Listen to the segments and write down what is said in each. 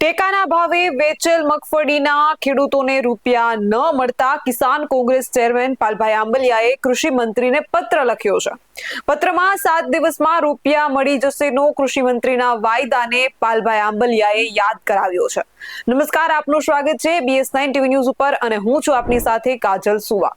ટેકાના ભાવે વેચેલ મગફળીના ખેડૂતોને રૂપિયા ન મળતા કિસાન કોંગ્રેસ ચેરમેન પાલભાઈ આંબલિયાએ કૃષિ મંત્રીને પત્ર લખ્યો છે. પત્રમાં 7 દિવસમાં રૂપિયા મળી જશેનો કૃષિ મંત્રીના વાયદાને પાલભાઈ આંબલિયાએ યાદ કરાવ્યો છે. નમસ્કાર, આપનું સ્વાગત છે BS9 ટીવી ન્યૂઝ ઉપર અને હું છું આપની સાથે કાજલ સુવા.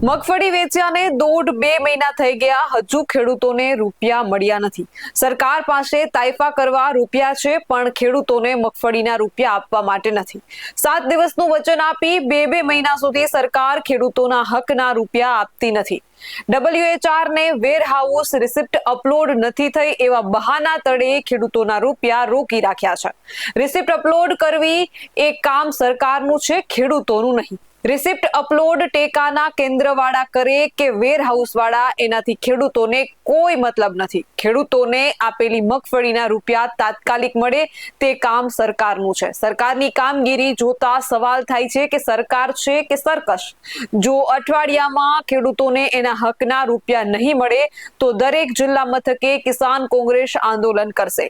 મગફળી વેચ્યાને 1.5-2 મહિના થઈ ગયા, હજુ ખેડૂતોને રૂપિયા મળ્યા નથી. સરકાર પાસે તાઇફા કરવા રૂપિયા છે, પણ ખેડૂતોને મગફળીના રૂપિયા આપવા માટે નથી. 7 દિવસનું વચન આપી 2 મહિના સુધી સરકાર ખેડૂતોના હકના રૂપિયા આપતી નથી. WHR ને વેરહાઉસ રિસિપ્ટ અપલોડ નથી થઈ એવા બહાના તળે ખેડૂતોના રૂપિયા રોકી રાખ્યા છે. રિસિપ્ટ અપલોડ કરવી એ કામ સરકારનું છે, ખેડૂતોનું નહીં. રિસિપ્ટ અપલોડ ટેકાના કેન્દ્રવાળા કરે કે વેરહાઉસ વાળા, એનાથી ખેડૂતોને કોઈ મતલબ નથી. ખેડૂતોને આપેલી મગફળીના રૂપિયા તાત્કાલિક મળે તે કામ સરકારનું છે. સરકારની કામગીરી જોતા સવાલ થાય છે કે સરકાર છે કે સર્કસ. જો અઠવાડિયામાં ખેડૂતોને એના હકના રૂપિયા નહીં મળે તો દરેક જિલ્લા મથકે કિસાન કોંગ્રેસ આંદોલન કરશે.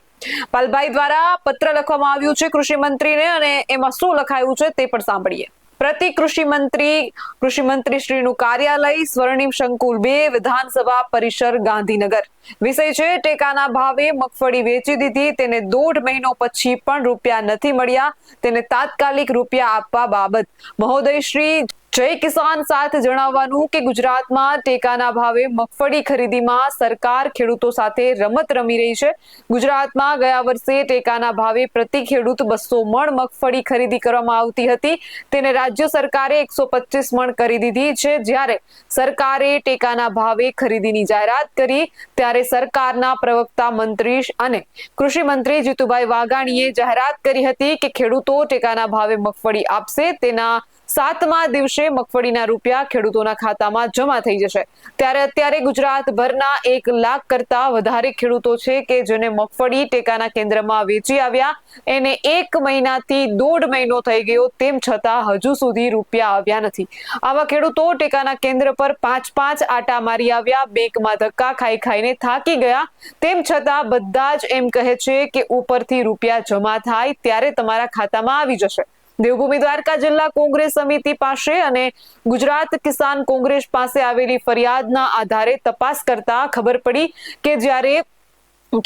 પાલભાઈ દ્વારા પત્ર લખવામાં આવ્યું છે કૃષિ મંત્રીને, અને એમાં શું લખાયું છે તે પણ સાંભળીએ. પ્રતિ કૃષિ મંત્રી શ્રીનું કાર્યાલય, સ્વર્ણિમ સંકુલ 2, વિધાનસભા પરિસર, ગાંધીનગર. વિષય છે ટેકાના ભાવે મગફળી વેચી દીધી, તેને 1.5 મહિનો પછી પણ રૂપિયા નથી મળ્યા, તેને તાત્કાલિક રૂપિયા આપવા બાબત. મહોદય શ્રી જય કિસાન સાથે જણાવવાનું કે ગુજરાતમાં ટેકાના ભાવે મગફળી ખરીદીમાં સરકાર ખેડૂતો સાથે રમત રમી રહી છે. ગુજરાતમાં ગયા વર્ષે ટેકાના ભાવે પ્રતિ ખેડૂત 200 મણ મગફળી ખરીદી કરવામાં આવતી હતી, તેને રાજ્ય સરકારે 125 મણ કરી દીધી છે. જ્યારે સરકારે ટેકાના ભાવે ખરીદીની જાહેરાત કરી ત્યારે સરકારના પ્રવક્તા મંત્રી અને કૃષિ મંત્રી જીતુભાઈ વાઘાણીએ જાહેરાત કરી હતી કે ખેડૂતો ટેકાના ભાવે મગફળી આપશે, તેના 7મા દિવસે મગફળીના રૂપિયા ખેડૂતોના ખાતામાં જમા થઈ જશે. ત્યારે અત્યારે ગુજરાતભરના 1 લાખ કરતા વધારે ખેડૂતો છે કે જેને મગફળી ટેકાના કેન્દ્રમાં વેચી આવ્યા, એને 1 મહિનાથી 1.5 મહિનો થઈ ગયો, તેમ છતાં હજુ સુધી રૂપિયા આવ્યા નથી. આવા ખેડૂતો ટેકાના કેન્દ્ર પર 5 આટા મારી આવ્યા, બેંકમાં ધક્કા ખાઈને થાકી ગયા, તેમ છતાં બધા જ એમ કહે છે કે ઉપરથી રૂપિયા જમા થાય ત્યારે તમારા ખાતામાં આવી જશે. દેવભૂમિ દ્વારકા જિલ્લા કોંગ્રેસ સમિતિ પાસે અને ગુજરાત કિસાન કોંગ્રેસ પાસે આવેલી ફરિયાદના આધારે તપાસ કરતા ખબર પડી કે જ્યારે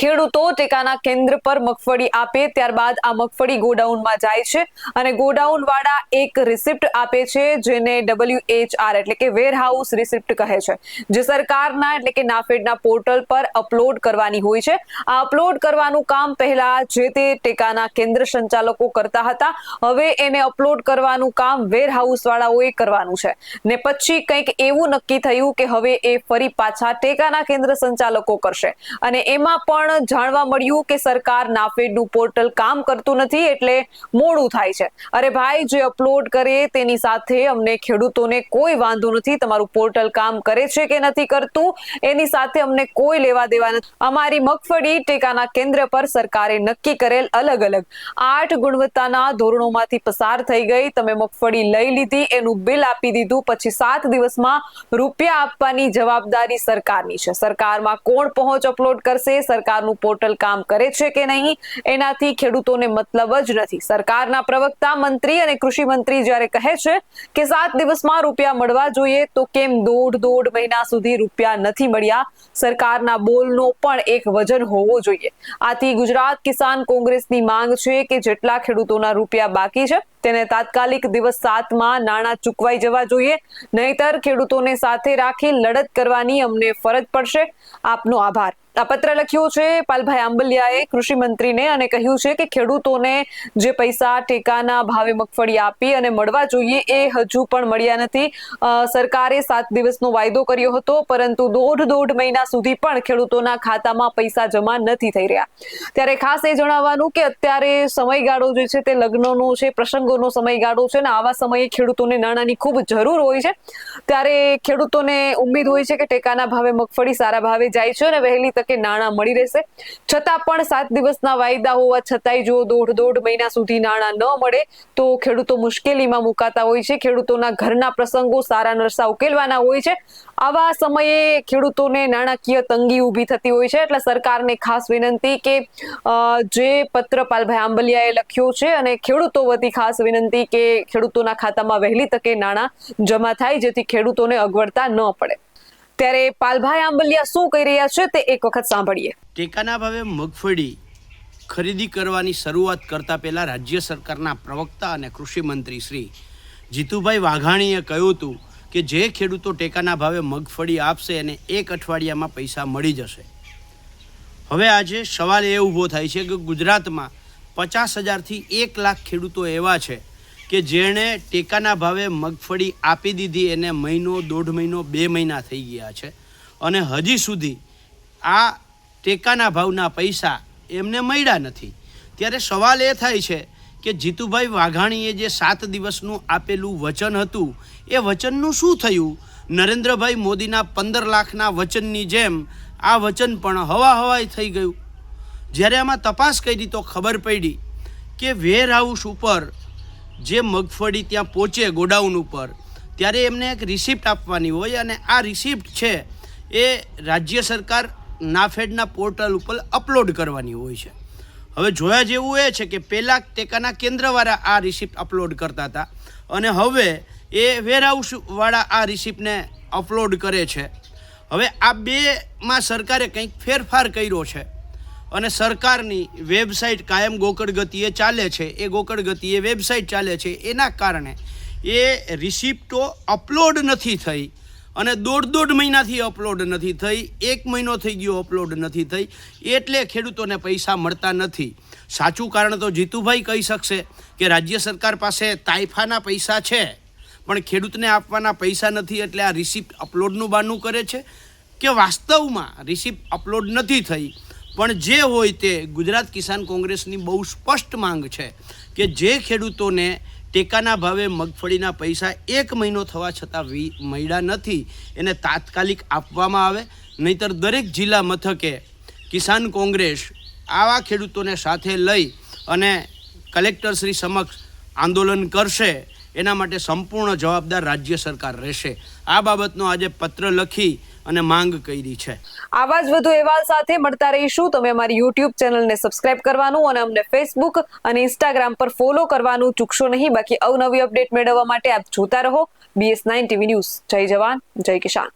ખેડૂતો ટેકાના કેન્દ્ર પર મગફળી આપે ત્યારબાદ આ મગફળી ગોડાઉનમાં જાય છે અને ગોડાઉન વાળા એક રિસિપ્ટ આપે છે, જેને WHR એટલે કે વેરહાઉસ રિસિપ્ટ કહે છે, જે સરકારના એટલે કે નાફેડના પોર્ટલ પર અપલોડ કરવાની હોય છે. આ અપલોડ કરવાનું કામ પહેલા જે તે ટેકાના કેન્દ્ર સંચાલકો કરતા હતા, હવે એને અપલોડ કરવાનું કામ વેરહાઉસ વાળાઓએ કરવાનું છે. ને પછી કંઈક એવું નક્કી થયું કે હવે એ ફરી પાછા ટેકાના કેન્દ્ર સંચાલકો કરશે, અને એમાં પણ જાણવા મળ્યું કે સરકાર નાફેડનું પોર્ટલ કામ કરતું નથી, એટલે મોડું થાય છે. અરે ભાઈ, જે અપલોડ કરે તેની સાથે અમને ખેડૂતોને કોઈ વાંધો નથી. તમારું પોર્ટલ કામ કરે છે કે નથી કરતું એની સાથે અમને કોઈ લેવા દેવા નથી. અમારી મગફળી ટેકાના કેન્દ્ર પર સરકારે નક્કી કરેલ અલગ 8 ગુણવત્તાના ધોરણોમાંથી પસાર થઈ ગઈ. તમે મગફળી લઈ લીધી, એનું બિલ આપી દીધું, પછી 7 દિવસમાં રૂપિયા આપવાની જવાબદારી સરકારની છે. સરકારમાં કોણ પહોંચ અપલોડ કરશે, સરકારનું પોર્ટલ કામ કરે છે કે નહીં, એનાથી ખેડૂતોને મતલબ જ નથી. સરકારના પ્રવક્તા મંત્રી અને કૃષિ મંત્રી જ્યારે કહે છે કે 7 દિવસમાં રૂપિયા મળવા જોઈએ, તો કેમ 1.5 મહિના સુધી રૂપિયા નથી મળ્યા? સરકારના બોલનો પણ એક વજન હોવો જોઈએ. આથી ગુજરાત કિસાન કોંગ્રેસની માંગ છે કે જેટલા ખેડૂતોના રૂપિયા બાકી છે તેને તાત્કાલિક દિવસ 7માં નાણાં ચૂકવાઈ જવા જોઈએ, નહીતર ખેડૂતોને સાથે રાખી લડત કરવાની અમને ફરજ પડશે. આપનો આભાર. આ પત્ર લખ્યો છે પાલભાઈ આંબલિયાએ કૃષિ મંત્રીને અને કહ્યું છે કે ખેડૂતોને જે પૈસા ટેકાના ભાવે મગફળી આપી અને મળવા જોઈએ એ હજુ પણ મળ્યા નથી. સરકારે 7 દિવસનો વાયદો કર્યો હતો, પરંતુ 1.5 મહિના સુધી પણ ખેડૂતોના ખાતામાં પૈસા જમા નથી થઈ રહ્યા. ત્યારે ખાસ એ જણાવવાનું કે અત્યારે સમયગાળો જે છે તે લગ્નનો છે, પ્રસંગોનો સમયગાળો છે, ને આવા સમયે ખેડૂતોને નાણાંની ખૂબ જરૂર હોય છે. ત્યારે ખેડૂતોને ઉમ્મીદ હોય છે કે ટેકાના ભાવે મગફળી સારા ભાવે જાય છે અને વહેલી તકે તકે નાણાં મળી રહેશે, છતાં પણ 7 દિવસના વાયદા હોવા છતાંય જો દોઢ મહિના સુધી નાણાં ન મળે તો ખેડૂતો મુશ્કેલીમાં મુકાતા હોય છે. ખેડૂતોના ઘરના પ્રસંગો સારા નરસા ઉકેલવાના હોય છે. આવા સમયે ખેડૂતોને નાણાકીય તંગી ઊભી થતી હોય છે. એટલે સરકારને ખાસ વિનંતી કે જે પત્ર પાલભાઈ આંબલિયાએ લખ્યો છે અને ખેડૂતો વતી ખાસ વિનંતી કે ખેડૂતોના ખાતામાં વહેલી તકે નાણાં જમા થાય, જેથી ખેડૂતોને અગવડતા ન પડે. ત્યારે પાલભાઈ આંબલિયા શું કહી રહ્યા છે તે એક વખત સાંભળીએ. ટેકાના ભાવે મગફળી ખરીદી કરવાની શરૂઆત કરતા પહેલા રાજ્ય સરકારના પ્રવક્તા અને કૃષિ મંત્રી શ્રી જીતુભાઈ વાઘાણીએ કહ્યું હતું કે જે ખેડૂતો ટેકાના ભાવે મગફળી આપશે એને 1 અઠવાડિયામાં પૈસા મળી જશે. હવે આજે સવાલ એ ઊભો થાય છે કે ગુજરાતમાં 50,000થી 1 લાખ ખેડૂતો એવા છે કે જેણે ટેકાના ભાવે મગફળી આપી દીધી, એને મહિનો, 1.5 મહિનો, 2 મહિના થઈ ગયા છે અને હજી સુધી આ ટેકાના ભાવના પૈસા એમને મળ્યા નથી. ત્યારે સવાલ એ થાય છે કે જીતુભાઈ વાઘાણીએ જે 7 દિવસનું આપેલું વચન હતું એ વચનનું શું થયું? નરેન્દ્રભાઈ મોદીના 15 લાખના વચનની જેમ આ વચન પણ હવાઈ થઈ ગયું. જ્યારે આમાં તપાસ કરી તો ખબર પડી કે વેર હાઉસ ઉપર જે મગફળી ત્યાં પહોંચે ગોડાઉન ઉપર, ત્યારે એમને એક રિસિપ્ટ આપવાની હોય અને આ રિસિપ્ટ છે એ રાજ્ય સરકાર નાફેડના પોર્ટલ ઉપર અપલોડ કરવાની હોય છે. હવે જોયા જેવું એ છે કે પહેલાં ટેકાના કેન્દ્રવાળા આ રિસિપ્ટ અપલોડ કરતા હતા અને હવે એ વેરહાઉસવાળા આ રિસિપ્ટને અપલોડ કરે છે. હવે આ બેમાં સરકારે કંઈક ફેરફાર કર્યો છે અને સરકારની વેબસાઇટ કાયમ ગોકળ ગતિએ ચાલે છે. એ ગોકળ ગતિએ વેબસાઇટ ચાલે છે, એના કારણે એ રિસિપ્ટો અપલોડ નથી થઈ અને 1.5 મહિનાથી અપલોડ નથી થઈ. 1 મહિનો થઈ ગયો અપલોડ નથી થઈ, એટલે ખેડૂતોને પૈસા મળતા નથી. સાચું કારણ તો જીતુભાઈ કહી શકશે કે રાજ્ય સરકાર પાસે તાઇફાના પૈસા છે પણ ખેડૂતને આપવાના પૈસા નથી, એટલે આ રિસિપ્ટ અપલોડનું બહાનું કરે છે કે વાસ્તવમાં રિસિપ્ટ અપલોડ નથી થઈ. પણ જે હોય તે ગુજરાત કિસાન કોંગ્રેસની બહુ સ્પષ્ટ માંગ છે કે જે ખેડૂતોને ટેકાના ભાવે મગફળીના પૈસા 1 મહિનો થવા છતાં મળ્યા નથી એને તાત્કાલિક આપવામાં આવે, નહીંતર દરેક જિલ્લા મથકે કિસાન કોંગ્રેસ આવા ખેડૂતોને સાથે લઈ અને કલેક્ટરશ્રી સમક્ષ આંદોલન કરશે. એના માટે સંપૂર્ણ જવાબદાર રાજ્ય સરકાર રહેશે. આ બાબતનો આજે પત્ર લખી અને માંગ કરી છે. આવા જ વધુ અહેવાલ સાથે મળતા રહીશું. તમે અમારી YouTube ચેનલને સબસ્ક્રાઇબ કરવાનું અને અમને Facebook અને Instagram પર ફોલો કરવાનું ચૂકશો નહીં. બાકી અવનવી અપડેટ મેળવવા માટે આપ જોતા રહો BS9 TV ન્યૂઝ. જય જવાન, જય કિસાન.